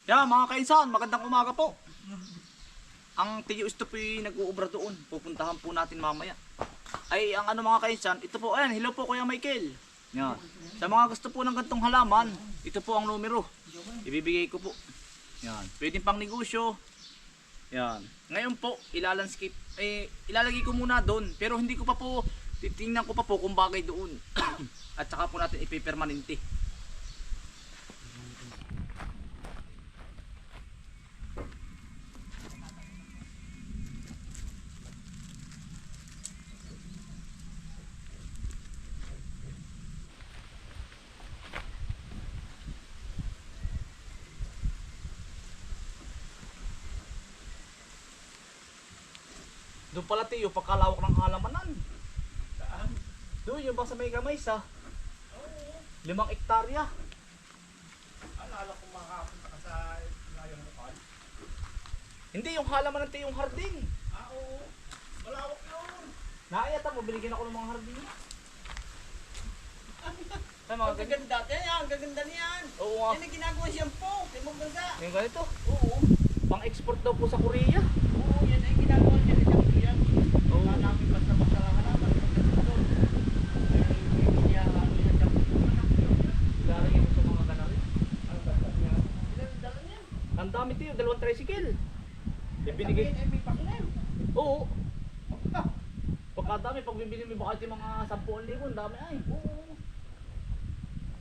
Yeah, mga kainsan, magandang umaga po. Ang Tiyo Isto po nag-uubra doon. Pupuntahan po natin mamaya. Ay, ang ano mga kainsan, ito po, ayan, hello po Kuya Michael. Yan. Sa mga gusto po ng gantong halaman, ito po ang numero. Ibibigay ko po. Yan. Pwedeng pang negosyo. Yan. Ngayon po, ilalandscape. Ilalagay ko muna doon. Pero hindi ko pa po, titingnan ko pa po kung bagay doon. At saka po natin ipipermanente. Doon pala Tiyo, pagkalawak ng halamanan. Saan? Doon, yung bang sa may gamay sa Oo. 5 hektarya. Alala ko makapunta ka sa layang bukal. Hindi, yung halaman ng Tiyo, yung hardin. Oo. Malawak yun. Naayata mo, binigyan ako ng mga hardin niya. Ay, mga Ang ganyan. gaganda. Yan, ang gaganda niyan. Oo nga. Yan ang ginagawa siyang po. Timog bansa. Yung ganito, Oo. pang-export daw po sa Korea. Oo, yan ay ginagawa siya ng siyang yan. Oo. Namin basta-basta lang halaman. Pagdating doon. Ay, hindi niya ano yan siyang Ilalagay ko sa mga ganari. ang ganda niya. Ilan dala niya? Ang dami Tiyo, 2 tricycle. Ibinigay. Sabihin, ay may pakinaw. Oo. Pagkadami, pag bibili mo baka yung mga 10,000, ang dami ay. Oo.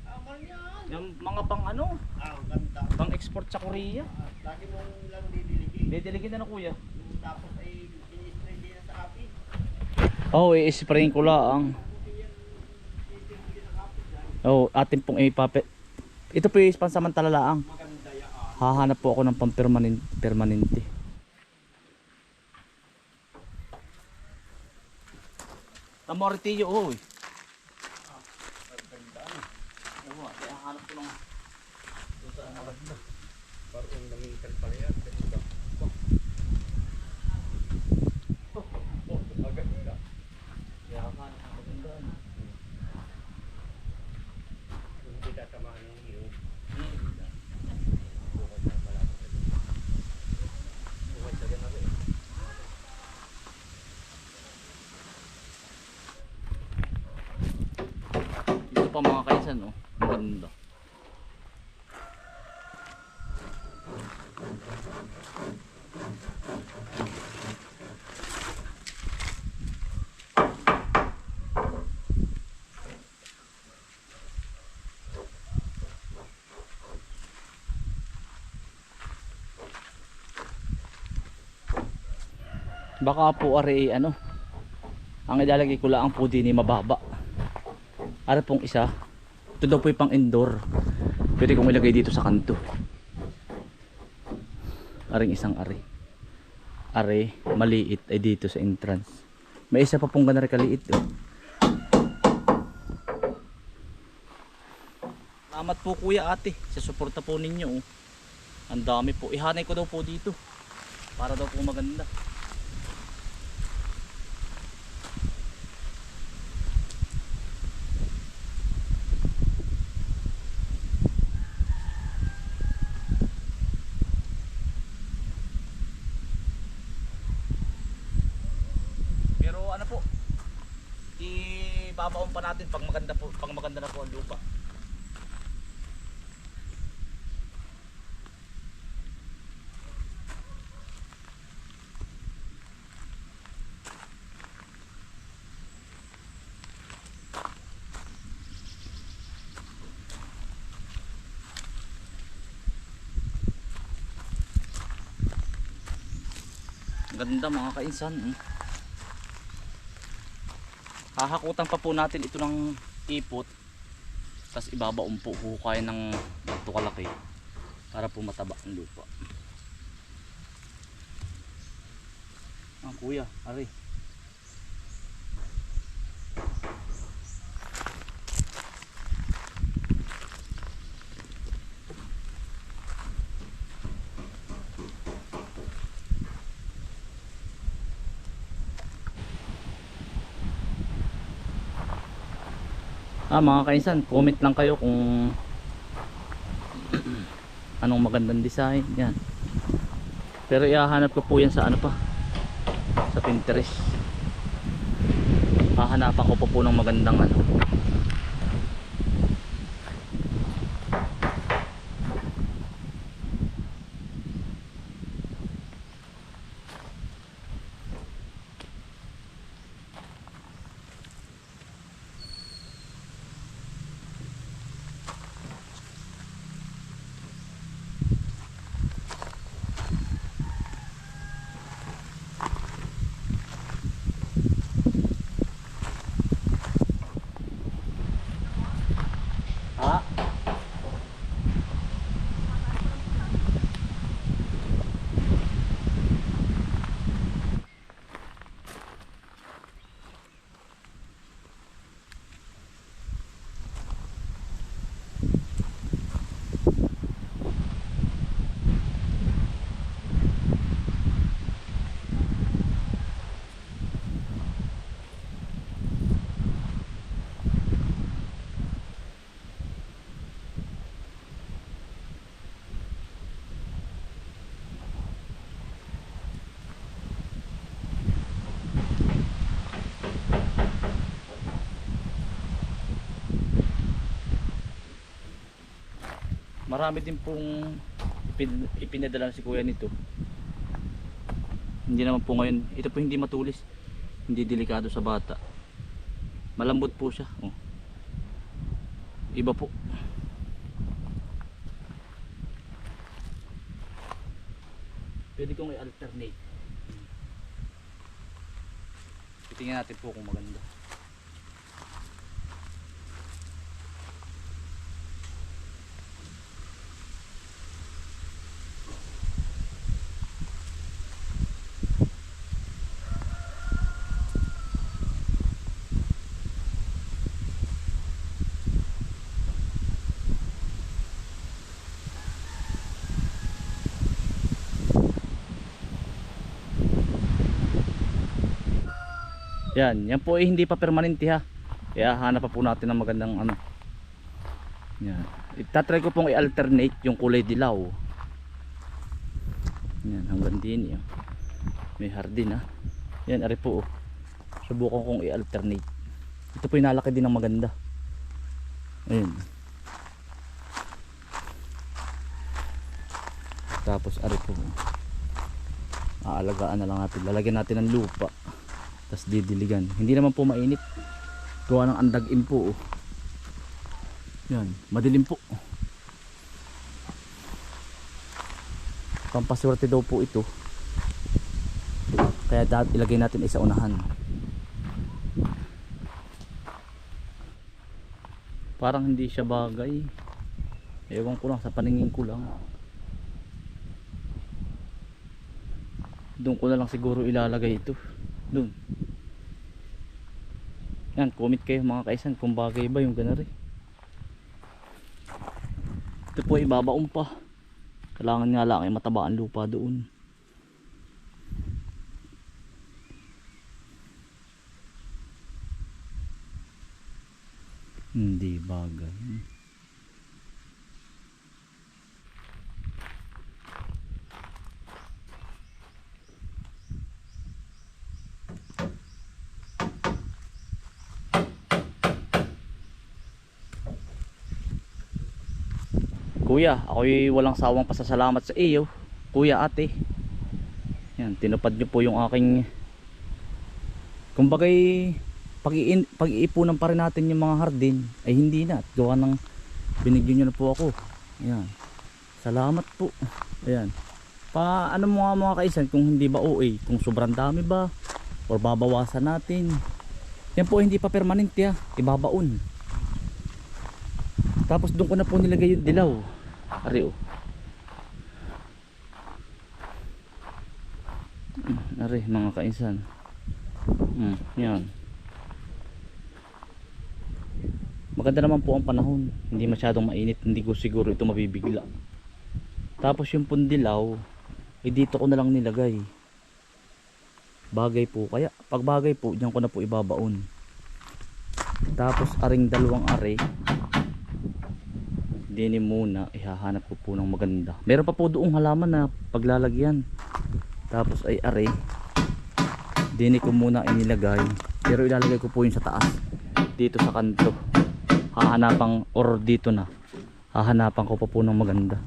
Amal yan. Yung mga pang ano, Ah, ang ganda. pang-export sa Korea. Lagi mong lang didiligin. Didiligin na kuya. Tapos ay ini-spray din sa api. Oo, i-sprayin ko lang. Oo, atin pong ipapit. Ito po yung pansamantala lang. Maganda yan. Hahanap po ako ng permanente. Tamortillo, oh. Maganda. Oo, kaya hanap ko ng Maganda. Parang nangingitan pala yan. Maganda. Maganda. kaya hanap ko maganda. Hindi tatamaan ng iyo. Hmm. Bukod na malapit sa dito. Bukas sa ganun eh. Ito pa mga kaisan, oh. Maganda. Baka po ari ano, ang ilalagay ko lang po din mababa. Ara pong isa, ito daw po yung pang indoor. Pwede kong ilagay dito sa kanto. Aring isang ari. Ari, maliit ay dito sa entrance. May isa pa pong ganari kaliit. Oh. Salamat po kuya ate sa suporta po ninyo. Oh. Ang dami po. Ihanay ko daw po dito. Para daw po maganda. Pero ano po, ibabaon pa natin pag maganda na po ang lupa. Ganda mga kainsan. Hahakutan pa po natin ito ng ipot. Tapos ibabaon po hukayan ng ito kalaki. Para po mataba ang lupa. Ah kuya, ari. Mga kainsan, comment lang kayo kung anong magandang design yan. Pero ihahanap ko po yan sa ano pa, sa Pinterest. Hahanapan ko po ng magandang ano. Ha? Marami din pong ipinadala si kuya nito. Hindi naman po ngayon. Ito po hindi matulis. Hindi delikado sa bata. Malambot po siya. Oh. Iba po. Pwede kong i-alternate. Tingnan natin po kung maganda. Yan po ay hindi pa permanente ha. Kaya hanap pa po natin ng magandang ano. Yan. Itatry ko pong i-alternate yung kulay dilaw. Yan, hanggang din yan. May hardin ha. Yan, ari po. Subukan kong i-alternate. Ito po yung nalaki din ng maganda. Ayun. Tapos ari po. Aalagaan na lang natin. Lalagyan natin ng lupa. Tapos didiligan. Hindi naman po mainit. Gawa ng andagin po. Oh. Yan. Madilim po. Pampaswerte daw po ito. Kaya ilagay natin isa unahan. Parang hindi siya bagay. Ewan ko lang. Sa paningin ko lang. Doon ko na lang siguro ilalagay ito. Doon. Yan, comment kayo mga kaisan kung bagay ba yung ganari. Ito po ibabaon pa. Kailangan nga lang ay mataba ang lupa doon. Hindi bagay. Kuya, ako'y walang sawang pasasalamat sa iyo. Kuya, ate. Yan, tinupad nyo po yung aking kumbagay pag-iipunan pa rin natin yung mga hardin. Ay hindi na, at gawa ng binigyan nyo na po ako. Yan. Salamat po. Ayan. Ano mga kaisan kung hindi ba OA, kung sobrang dami ba or babawasan natin. Yan po hindi pa permanente ha. Ibabaon. Tapos doon ko na po nilagay yung dilaw. Ari o. Ari mga kainsan. Yan. Maganda naman po ang panahon. Hindi masyadong mainit. Hindi ko siguro ito mabibigla. Tapos yung pundilaw ay dito ko na lang nilagay. Bagay po. Kaya pag bagay po diyan ko na po ibabaon. Tapos aring dalawang are. Dini muna ihahanap ko po ng maganda. Meron pa po doong halaman na paglalagyan. Tapos ay are. Dini ko muna inilagay. Pero ilalagay ko po yung sa taas. Dito sa kanto. Hahanapan or dito na. Hahanapan ko pa po ng maganda.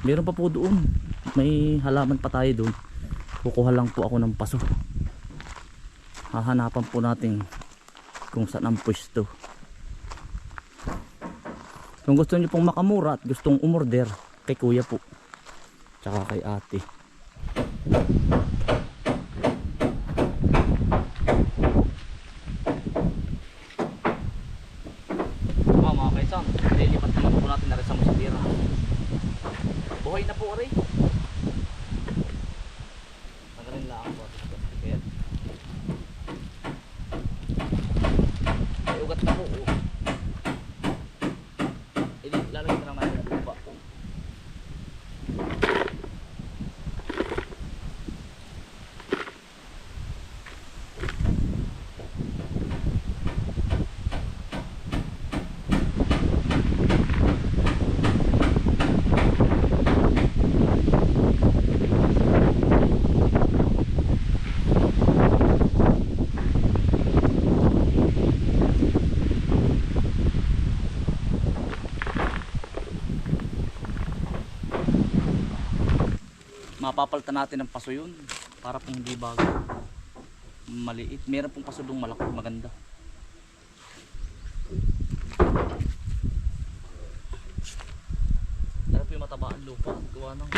Meron pa po doon. May halaman pa tayo doon. Kukuha lang po ako ng paso. Hahanapan po natin kung saan ang pwesto. Kung gusto niyo pong makamura at gustong umorder, kay kuya po tsaka kay ate. Mga kaisan, lilipat naman po natin na rin sa Musabira. Buhay na po rin. Nagarin lang po. Kaya ugat na po. Hindi, lalagyan na naman yung lupa. Mapapalitan natin ng paso yun para pong hindi bago, maliit. Meron pong paso dong malaki, maganda. Pero po yung matabaan lupa gawa ng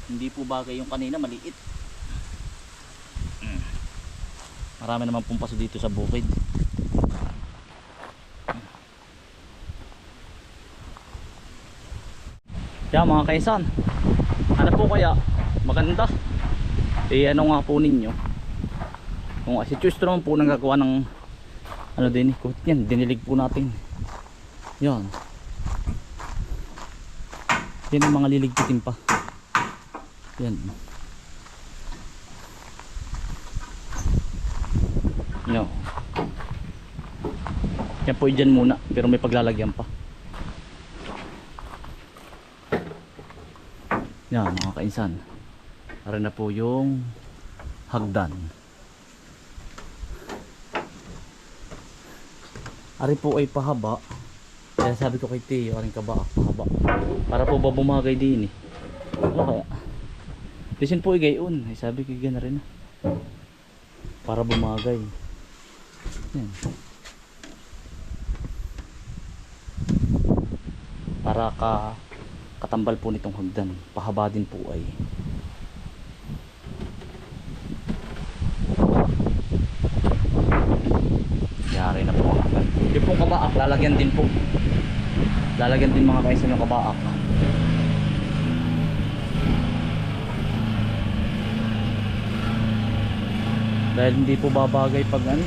hindi po bagay yung kanina, maliit. Marami naman pong paso dito sa bukid. Kaya mga kaisan, ano po kaya maganda? Eh ano nga po ninyo, kung si Chustro naman po nagagawa ng ano din, yan, dinilig po natin. Yan, yan ang mga liligpitin pa. Yan. No. Yan po dyan muna, pero may paglalagyan pa. Yan mga kainsan. Para na po yung hagdan. Ari po ay pahaba. Kaya sabi ko kay Teo, aring kaba, pahaba. Para po ba bumagay din eh. Ano kaya? Disin po igayon. Ay sabi ko gana rin. Para bumagay. Yan. Para katambal po nitong hagdan. Pahaba din po ay. Yari na po ang hagdan. Yung pong kabaak, lalagyan din po. Lalagyan din mga kaisan ng kabaak. Dahil hindi po babagay pag ano.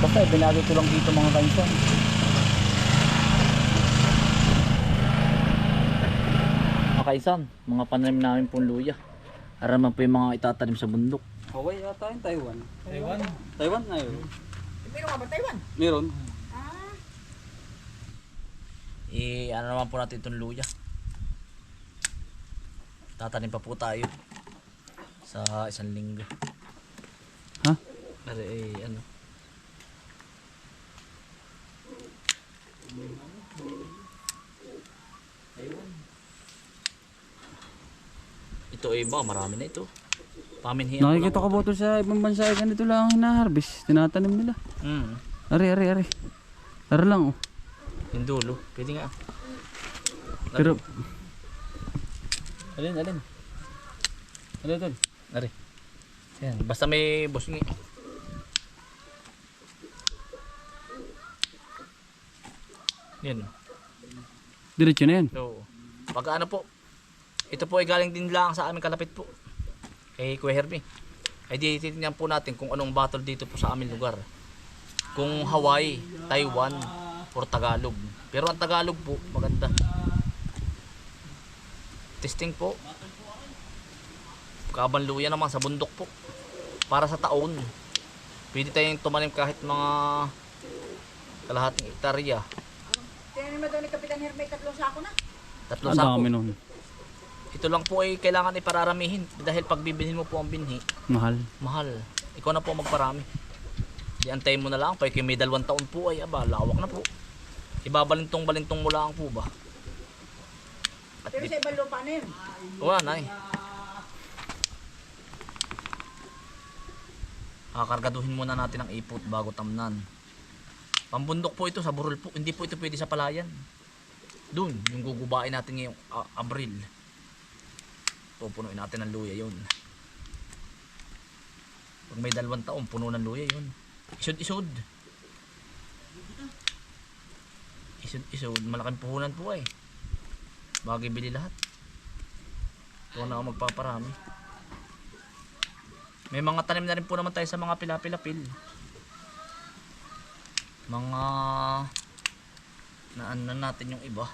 Basta binagay ko lang dito mga kaisan. Mga kaisan, mga pananim namin pong luya. Araman po yung mga itatanim sa bundok. Okay yata yung Taiwan. Taiwan? Taiwan na yun. Meron nga ba Taiwan? Meron. ano naman po natin itong luya. Tatanim pa po tayo sa isang linggo. Ha? Pero ano. Ito iba, marami na ito. Paminhihan ko Nakikita lang ka ba ito sa ibang bansa ay ganito lang ang hinaharvest. Tinatanim nila. Ari. Ari lang oh. Yung dulo, pwede nga. Pero Alin? Ano ito? Ari. Yan, basta may busngi. Yan. diretso na yan. So, pag ano po, ito po ay galing din lang sa aming kalapit po. Kay Kuya Herbie. Ay di titingnan po natin kung anong battle dito po sa aming lugar. Kung Hawaii, Taiwan, or Tagalog. Pero ang Tagalog po, maganda. Testing po. Kabanluya naman sa bundok po. Para sa taon. Pwede tayong tumanim kahit mga kalahating hektarya. Tinanim na daw ni Kapitan Hermay, 3 sako na. Tatlong Ang sako. dami nun. Ito lang po ay kailangan ipararamihin dahil pag bibilhin mo po ang binhi, Mahal. mahal. Ikaw na po magparami. Di antayin mo na lang, pag may 2 taon po ay aba, lawak na po. Ibabalintong-balintong mo lang po ba? At Pero di, sa ibang lupa na yun. wala na eh. Kakargaduhin muna natin ang ipot bago tamnan. Pambundok po ito sa burol po, hindi po ito pwede sa palayan. Doon, yung gugubain natin ngayong Abril. Pupunuin natin ng luya yun. Pag may 2 taon, puno ng luya yun. Isod-isod. Isod-isod. Malaking puhunan po eh. Bagay bili lahat. Ito na ako magpaparami. May mga tanim na rin po naman tayo sa mga pilapilapil. Mga naan na natin yung iba.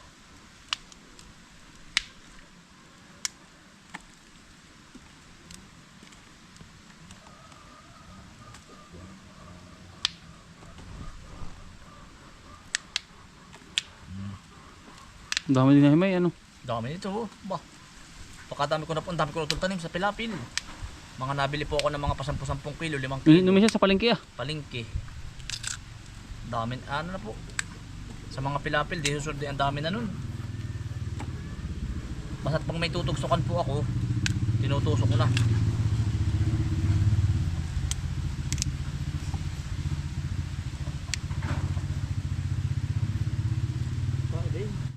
Ang dami din na himay ano. Dami nito oh. Bah. Pagkadami ko na po, ang dami ko na tanim sa pilapil. Mga nabili po ako ng mga 10 kilo, 5 kilo. Numisa sa palengke ah. Palengke. Dami, ano na po. Sa mga pilapil, di susunod ang dami na nun. Basta't pag may tutugsukan po ako, tinutusok ko na.